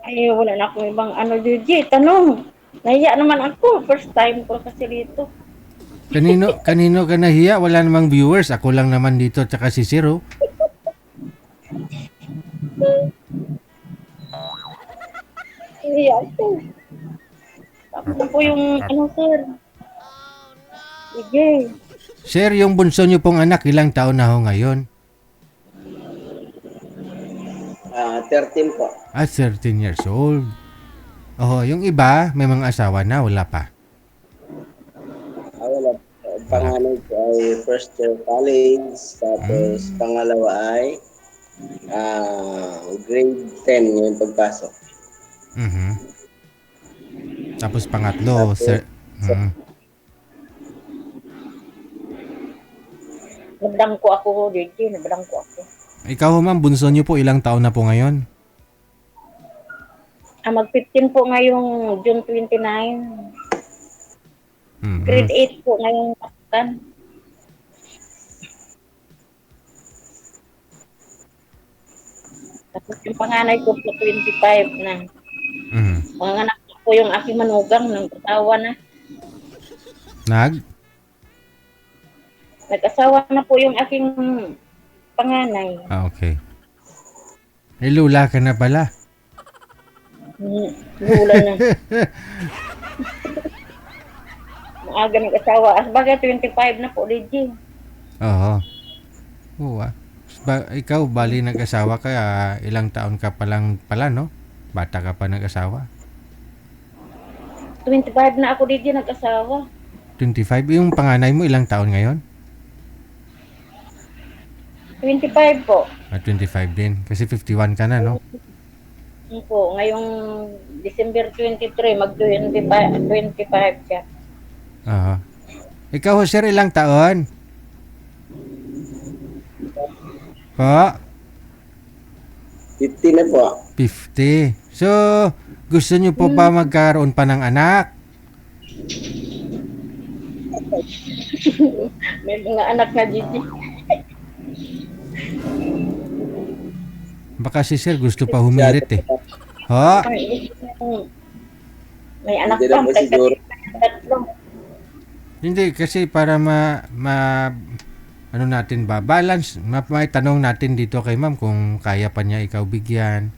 Ay, wala na akong ibang ano, Gigi. Tanong. Nahiya naman ako. First time ko kasi dito. Kanino ka nahiya? Wala namang viewers. Ako lang naman dito tsaka si Zero. Nahiya ako. Tapos po yung, ano, sir. Sige. Sir, yung bunso niyo pong anak, ilang taon na ho ngayon? 13 po. 13 years old. Oh, yung iba, may mga asawa na, wala pa. Wala. Wala pa. Panganay ko ay first year college, tapos Hmm. pangalawa ay grade 10 yung pagpasok. Mhm. Tapos pangatlo, Tapos, sir. Mm. Nagdangko ako, Gigi. Nagdangko ako. Ikaw ho, ma'am, bunso niyo po ilang taon na po ngayon? Mag-15 po ngayong June 29. Mhm. Grade 8 po ngayong Pakistan. Tapos yung panganay ko po 25 na. Mhm. Panganak po yung aking manugang ng asawa na. Nag? Nag-asawa na po yung aking panganay. Okay. Eh, lula ka na pala. Lula na. Maaga nag-asawa. Bagay 25 na po, Ligi. Oo. Oo ah. Ikaw, bali nag-asawa ka, ilang taon ka pa lang pala, no? Bata ka pa nag-asawa. 25 na ako, Ligi, nag-asawa. 25. Yung panganay mo, ilang taon ngayon? 25 po. 25 din. Kasi 51 ka na, no? Yun po, ngayong December 23, mag-25 25 siya. Oo. Ikaw, sir, ilang taon? Po? 50 na po. 50. So, gusto nyo po ba magkaroon pa ng anak? May mga anak na, Gigi. Baka si sir gusto pa humirit eh. Ho? May anak Hindi pa, na po kasi siguro. tatlo. Hindi, kasi para ano natin ba, balance, may tanong natin dito kay ma'am kung kaya pa niya ikaw bigyan.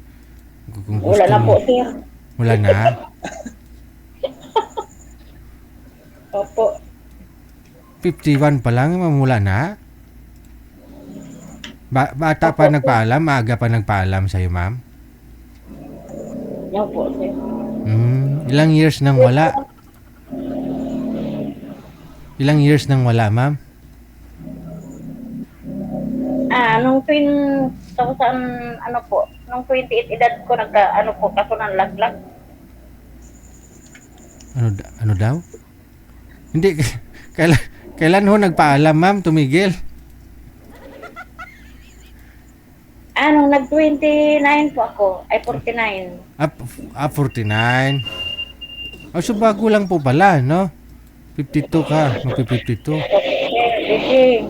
Kung Wala gusto na po, mo. sir. Wala na. Opo. 51 pa lang, ma'am, wala na. Bata pa nagpaalam, maaga pa nagpaalam sa'yo, ma'am. Yan po, sir. Ilang years nang wala? Ilang years nang wala, ma'am? Nung 2000, ano po, nung 28 edad ko, ano po, kaso ng laglag. Ano daw? Hindi, kailan ho nagpaalam, ma'am, tumigil? Nung nag-29 po ako, ay 49. 49. So bago lang po pala, no? 52 ka, magpi-52. Okay.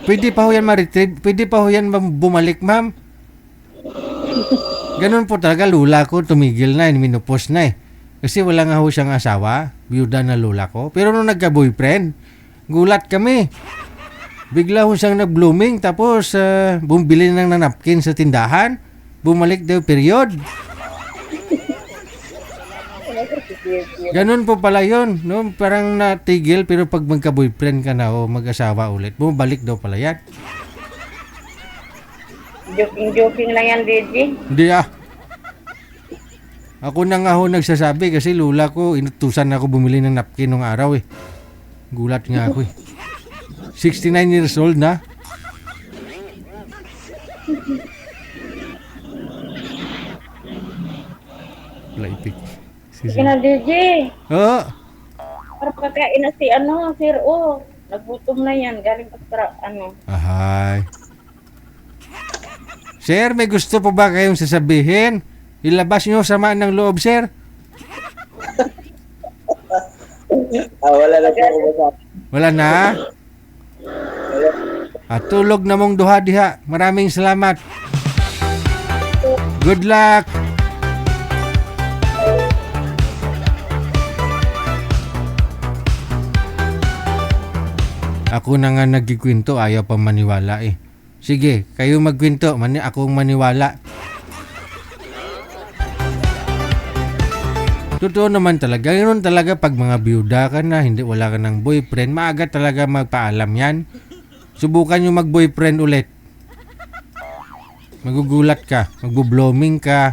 Pwede pa ho yan ma-retrieve? Pwede pa ho yan bumalik, ma'am? Ganun po talaga, lula ko, tumigil na, minupos na eh. Kasi wala nga ho siyang asawa, byuda na lula ko. Pero nung nagka-boyfriend, gulat kami. Bigla ho siyang nag-blooming, tapos bumili ng napkin sa tindahan. Bumalik daw period. Ganun po pala yun, no? Parang natigil, pero pag magka-boyfriend ka na o mag-asawa ulit, bumalik daw pala yan. Joking lang yan, Gigi. Hindi ah. Ako na nga ho nagsasabi kasi lula ko, inutusan ako bumili ng napkin nung araw eh. Gulat nga ako eh. 69 years old na. Wala ipik. Sige na, Gigi. Oo. Para pagkain na si, Sir O. Nagutom na yan, galing pa Ahay. Sir, may gusto po ba kayong sasabihin? Ilabas nyo sama ng loob, sir. Wala na po ako basta. Wala na? Tulog na mong duha diha. Maraming salamat. Good luck. Ako na nga nagkikwento, ayaw pa maniwala eh. Sige, kayo magkwento, akong maniwala. Totoo naman talaga. Ganoon talaga pag mga byuda ka na, hindi wala ka ng boyfriend, maaga talaga magpaalam yan. Subukan nyo mag-boyfriend ulit. Magugulat ka, magbo-blooming ka.